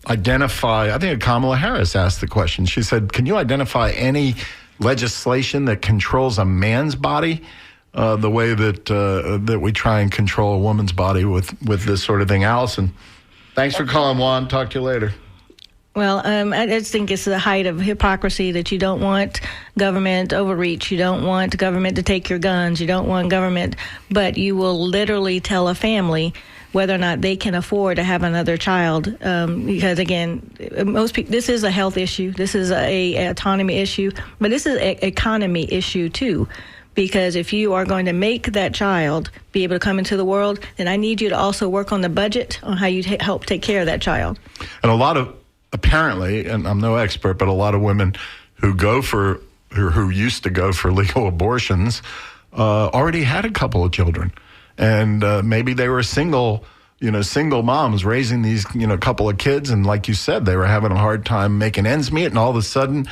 Speaker 1: identify?" I think Kamala Harris asked the question. She said, "Can you identify any legislation that controls a man's body the way that we try and control a woman's body with this sort of thing?" Allison, thanks for calling, Juan. Talk to you later.
Speaker 3: Well, I just think it's the height of hypocrisy that you don't want government overreach. You don't want government to take your guns. You don't want government, but you will literally tell a family whether or not they can afford to have another child. Because, again, most people, this is a health issue. This is a autonomy issue. But this is an economy issue, too. Because if you are going to make that child be able to come into the world, then I need you to also work on the budget on how you help take care of that child.
Speaker 1: And a lot of, apparently, and I'm no expert, but a lot of women who who used to go for legal abortions already had a couple of children. And maybe they were single moms raising these, couple of kids. And like you said, they were having a hard time making ends meet. And all of a sudden,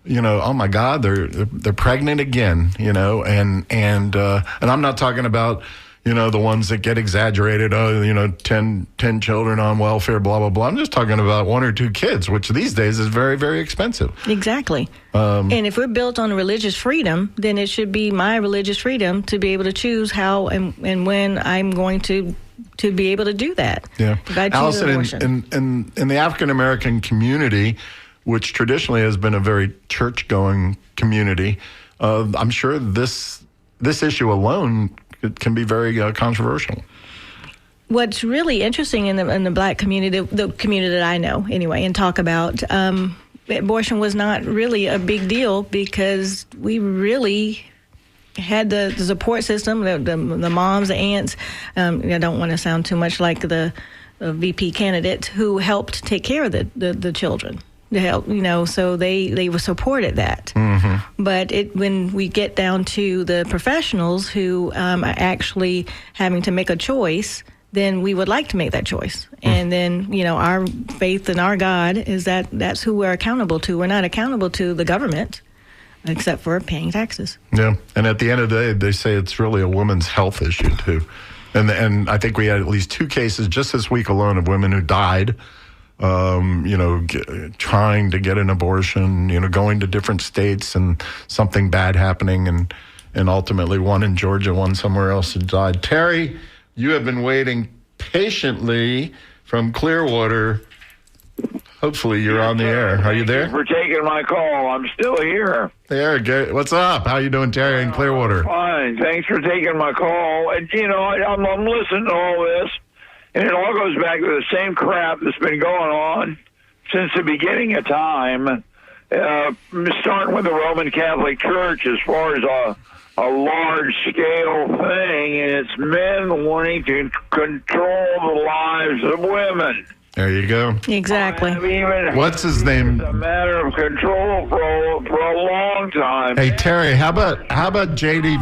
Speaker 1: oh my God, they're pregnant again, and I'm not talking about, the ones that get exaggerated, 10 children on welfare, blah, blah, blah. I'm just talking about 1 or 2 kids, which these days is very, very expensive.
Speaker 3: Exactly. And if we're built on religious freedom, then it should be my religious freedom to be able to choose how and when I'm going to be able to do that.
Speaker 1: Yeah. Allison, in the African-American community, which traditionally has been a very church-going community, I'm sure this issue alone can be very controversial.
Speaker 3: What's really interesting in the black community, the community that I know anyway, and talk about, abortion was not really a big deal because we really had the support system, the moms, the aunts. I don't want to sound too much like the VP candidate who helped take care of the children. To help, so they supported that. Mm-hmm. But when we get down to the professionals who are actually having to make a choice, then we would like to make that choice. And then, our faith in our God is that's who we're accountable to. We're not accountable to the government, except for paying taxes.
Speaker 1: Yeah, and at the end of the day, they say it's really a woman's health issue, too. And I think we had at least 2 cases just this week alone of women who died trying to get an abortion, going to different states and something bad happening, and ultimately one in Georgia, one somewhere else had died. Terry, you have been waiting patiently from Clearwater. Hopefully you're on the air. Are you there?
Speaker 10: Thank you for taking my call. I'm still here.
Speaker 1: There, what's up? How you doing, Terry, in Clearwater?
Speaker 10: Fine. Thanks for taking my call. And, I'm listening to all this. And it all goes back to the same crap that's been going on since the beginning of time, starting with the Roman Catholic Church as far as a large-scale thing, and it's men wanting to control the lives of women.
Speaker 1: There you go.
Speaker 3: Exactly.
Speaker 1: What's his name?
Speaker 10: It's a matter of control for a long time.
Speaker 1: Hey, Terry, how about J.D.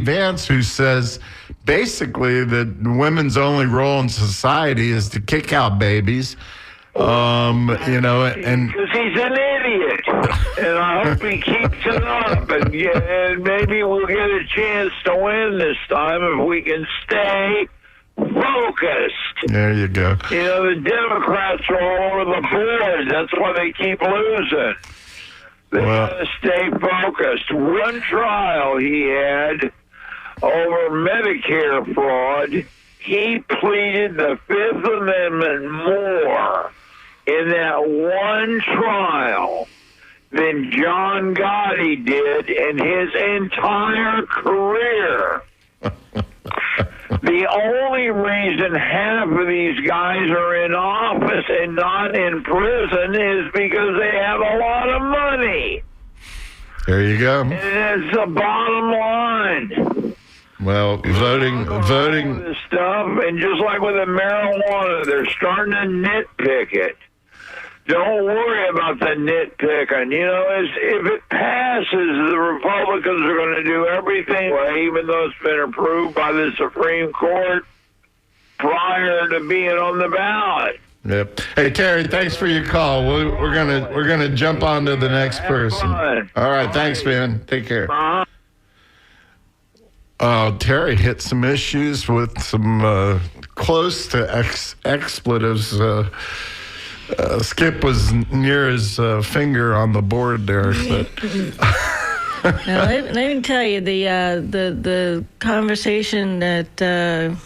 Speaker 1: Vance, who says basically that women's only role in society is to kick out babies, and
Speaker 10: because he's an idiot, and I hope he keeps it up, and maybe we'll get a chance to win this time if we can stay focused.
Speaker 1: There you go.
Speaker 10: The Democrats are all over the board. That's why they keep losing. They gotta stay focused. One trial he had over Medicare fraud he pleaded the Fifth Amendment more in that one trial than John Gotti did in his entire career. The only reason half of these guys are in office and not in prison is because they have a lot of money.
Speaker 1: There you go.
Speaker 10: And it's the bottom line.
Speaker 1: Well, voting.
Speaker 10: This stuff, and just like with the marijuana, they're starting to nitpick it. Don't worry about the nitpicking. You know, if it passes, the Republicans are going to do everything, even though it's been approved by the Supreme Court prior to being on the ballot.
Speaker 1: Yep. Hey, Terry, thanks for your call. We're gonna jump on to the next person.
Speaker 10: Fun.
Speaker 1: All right, thanks, man. Take care. Terry hit some issues with some close to expletives. Skip was near his finger on the board there.
Speaker 3: Now, let me tell you, the conversation that the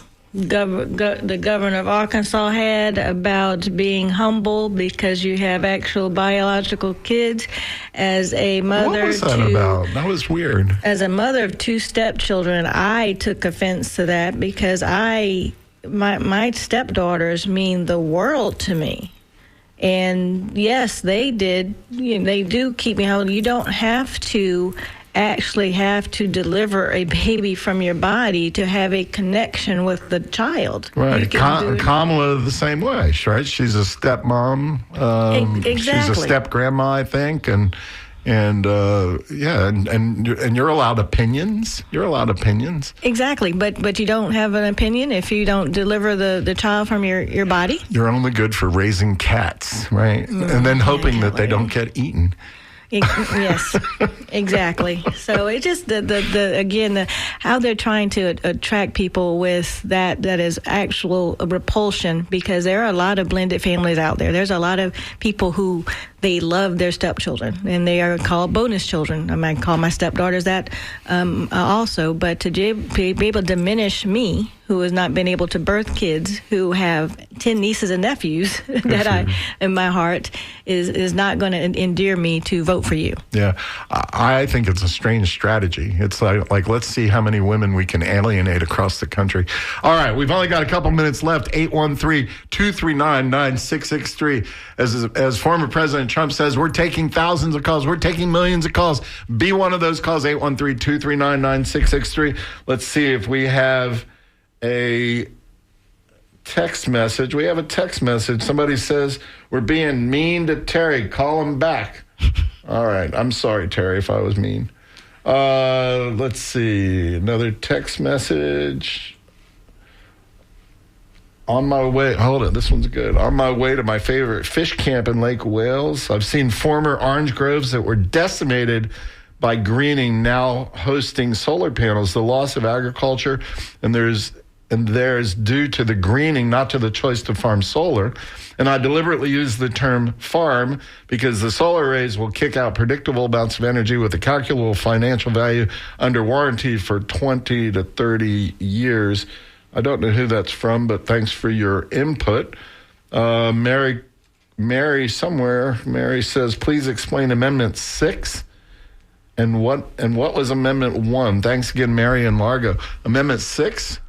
Speaker 3: governor of Arkansas had about being humble because you have actual biological kids. As a mother,
Speaker 1: what was that about? That was weird.
Speaker 3: As a mother of two stepchildren, I took offense to that because my stepdaughters mean the world to me. And yes, they did. They do keep me home. You don't have to deliver a baby from your body to have a connection with the child.
Speaker 1: Right. Kamala the same way, right? She's a stepmom.
Speaker 3: Exactly.
Speaker 1: She's a step grandma, I think, and you're allowed opinions. You're allowed opinions.
Speaker 3: Exactly, but you don't have an opinion if you don't deliver the child from your body.
Speaker 1: You're only good for raising cats, right? And then hoping that they don't get eaten.
Speaker 3: Yes, exactly. So it's just how they're trying to attract people with that is actual repulsion, because there are a lot of blended families out there. There's a lot of people who they love their stepchildren, and they are called bonus children. I might call my stepdaughters that also, but to be able to diminish me, who has not been able to birth kids, who have 10 nieces and nephews that I, in my heart, is not going to endear me to vote for you.
Speaker 1: Yeah, I think it's a strange strategy. It's like let's see how many women we can alienate across the country. All right, we've only got a couple minutes left. 813-239-9663. As former President Trump says, we're taking thousands of calls. We're taking millions of calls. Be one of those calls, 813-239-9663. Let's see if we have a text message. We have a text message. Somebody says, we're being mean to Terry. Call him back. All right. I'm sorry, Terry, if I was mean. Let's see. Another text message. On my way, hold it, this one's good. On my way to my favorite fish camp in Lake Wales, I've seen former orange groves that were decimated by greening now hosting solar panels. The loss of agriculture, and there's due to the greening, not to the choice to farm solar. And I deliberately use the term farm because the solar arrays will kick out predictable amounts of energy with a calculable financial value under warranty for 20 to 30 years. I don't know who that's from, but thanks for your input. Mary says, please explain Amendment 6 and what was Amendment 1? Thanks again, Mary in Largo. Amendment 6?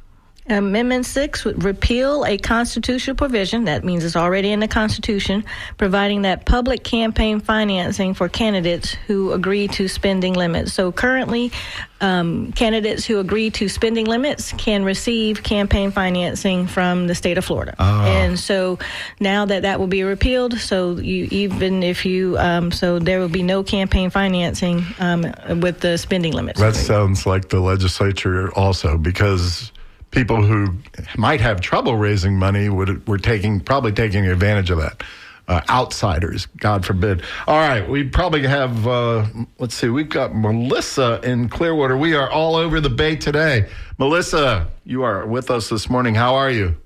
Speaker 3: Amendment 6 would repeal a constitutional provision, that means it's already in the Constitution, providing that public campaign financing for candidates who agree to spending limits. So currently, candidates who agree to spending limits can receive campaign financing from the state of Florida. And so now that will be repealed, so so there will be no campaign financing with the spending limits.
Speaker 1: That sounds like the legislature also, because people who might have trouble raising money were probably taking advantage of that. Outsiders, God forbid. All right, we probably have, let's see, we've got Melissa in Clearwater. We are all over the Bay today. Melissa, you are with us this morning. How are you?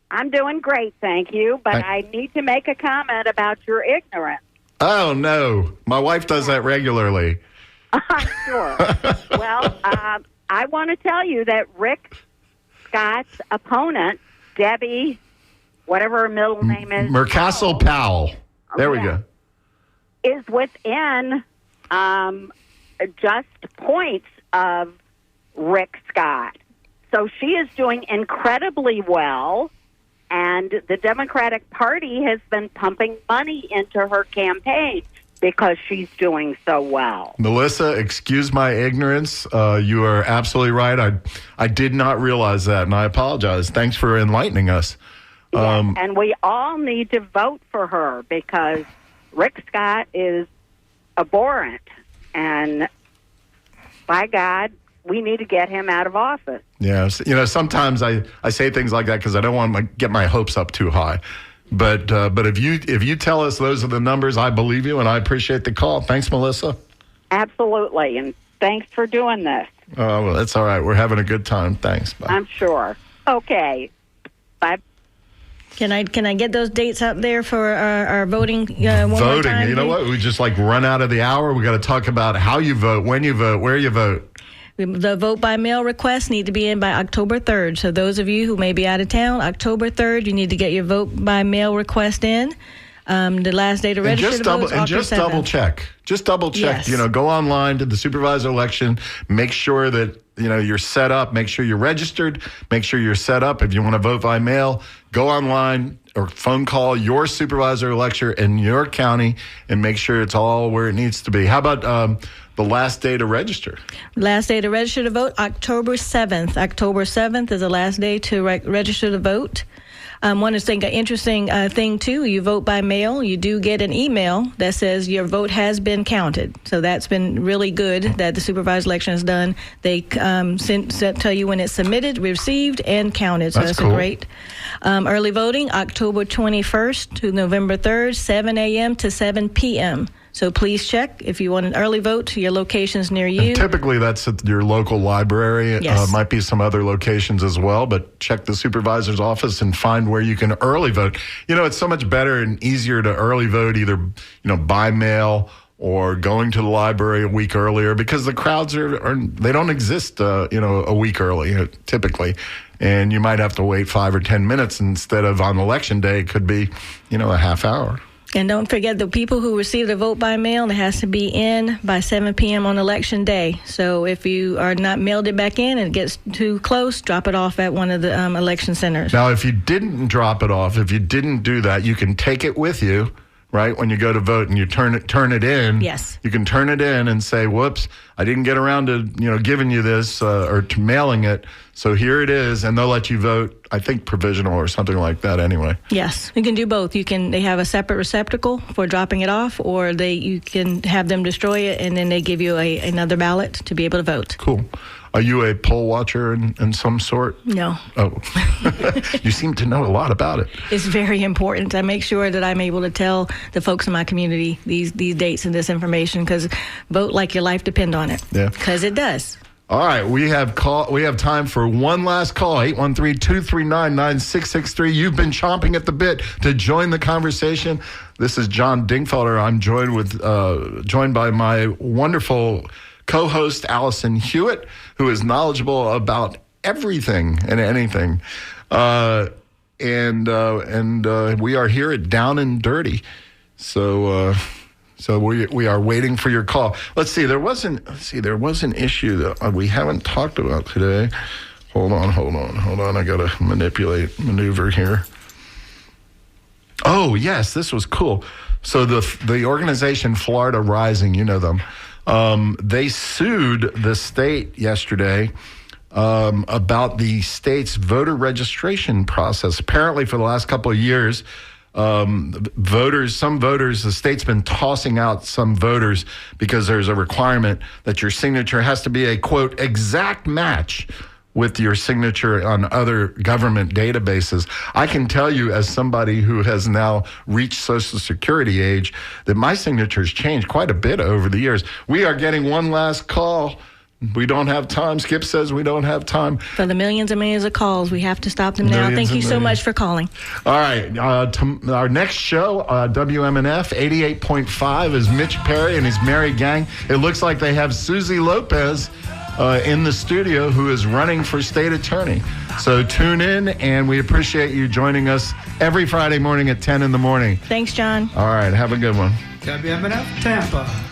Speaker 11: I'm doing great, thank you, but I need to make a comment about your ignorance.
Speaker 1: Oh, no. My wife does that regularly.
Speaker 11: I'm sure. Well, I want to tell you that Rick Scott's opponent, Debbie, whatever her middle name is.
Speaker 1: Murcaso Powell. There we go.
Speaker 11: Is within just points of Rick Scott. So she is doing incredibly well, and the Democratic Party has been pumping money into her campaign because she's doing so well.
Speaker 1: Melissa, excuse my ignorance. You are absolutely right. I did not realize that, and I apologize. Thanks for enlightening us.
Speaker 11: Yes, and we all need to vote for her because Rick Scott is abhorrent, and by God, we need to get him out of office.
Speaker 1: Yeah, sometimes I say things like that because I don't want to get my hopes up too high. But if you tell us those are the numbers, I believe you, and I appreciate the call. Thanks, Melissa.
Speaker 11: Absolutely, and thanks for doing this.
Speaker 1: Oh, well, that's all right. We're having a good time. Thanks. Bye.
Speaker 11: I'm sure. Okay. Bye.
Speaker 3: Can I get those dates up there for our voting one more time?
Speaker 1: You know what? We just run out of the hour. We got to talk about how you vote, when you vote, where you vote.
Speaker 3: The vote by mail requests need to be in by October 3rd. So those of you who may be out of town, October 3rd, you need to get your vote by mail request in. The last day to register to vote is October 7th.
Speaker 1: Double check. Just double check.
Speaker 3: Yes.
Speaker 1: Go online to the supervisor election. Make sure that you're set up. Make sure you're registered. Make sure you're set up. If you want to vote by mail, go online or phone call your supervisor election in your county and make sure it's all where it needs to be. How about the last day to register?
Speaker 3: Last day to register to vote, October 7th. October 7th is the last day to register to vote. One is an interesting thing, too. You vote by mail. You do get an email that says your vote has been counted. So that's been really good that the supervised election has done. They tell you when it's submitted, received, and counted. So that's
Speaker 1: cool.
Speaker 3: Great. Early voting, October 21st to November 3rd, 7 a.m. to 7 p.m. So please check if you want an early vote to your locations near you.
Speaker 1: And typically that's at your local library.
Speaker 3: Yes.
Speaker 1: Might be some other locations as well, but check the supervisor's office and find where you can early vote. It's so much better and easier to early vote either, by mail or going to the library a week earlier because the crowds they don't exist, a week early typically. And you might have to wait 5 or 10 minutes instead of on election day. It could be, a half hour.
Speaker 3: And don't forget the people who receive the vote by mail, it has to be in by 7 p.m. on election day. So if you are not mailed it back in and it gets too close, drop it off at one of the election centers.
Speaker 1: Now, if you didn't drop it off, if you didn't do that, you can take it with you, right? When you go to vote and you turn it in.
Speaker 3: Yes.
Speaker 1: You can turn it in and say, whoops, I didn't get around to, giving you this or to mailing it. So here it is, and they'll let you vote, I think, provisional or something like that anyway.
Speaker 3: Yes, you can do both. They have a separate receptacle for dropping it off, or you can have them destroy it, and then they give you another ballot to be able to vote.
Speaker 1: Cool. Are you a poll watcher in some sort?
Speaker 3: No.
Speaker 1: Oh. You seem to know a lot about it.
Speaker 3: It's very important. I make sure that I'm able to tell the folks in my community these dates and this information because vote like your life depends on it.
Speaker 1: Yeah.
Speaker 3: Because it does.
Speaker 1: All right, we have time for one last call, 813-239-9663. You've been chomping at the bit to join the conversation. This is John Dingfelder. I'm joined by my wonderful co-host, Allison Hewitt, who is knowledgeable about everything and anything. And we are here at Down and Dirty. So we are waiting for your call. Let's see. There was an issue that we haven't talked about today. Hold on. I got to maneuver here. Oh, yes, this was cool. So the organization Florida Rising, you know them, they sued the state yesterday about the state's voter registration process. Apparently, for the last couple of years, the state's been tossing out some voters because there's a requirement that your signature has to be a, quote, exact match with your signature on other government databases. I can tell you, as somebody who has now reached Social Security age, that my signature's changed quite a bit over the years. We are getting one last call. We don't have time. Skip says we don't have time.
Speaker 3: For the millions and millions of calls, we have to stop them now. Thank you so much for calling.
Speaker 1: All right. Our next show, WMNF 88.5, is Mitch Perry and his merry gang. It looks like they have Susie Lopez in the studio who is running for state attorney. So tune in, and we appreciate you joining us every Friday morning at 10 in the morning.
Speaker 3: Thanks, John.
Speaker 1: All right, have a good one.
Speaker 2: WMNF Tampa.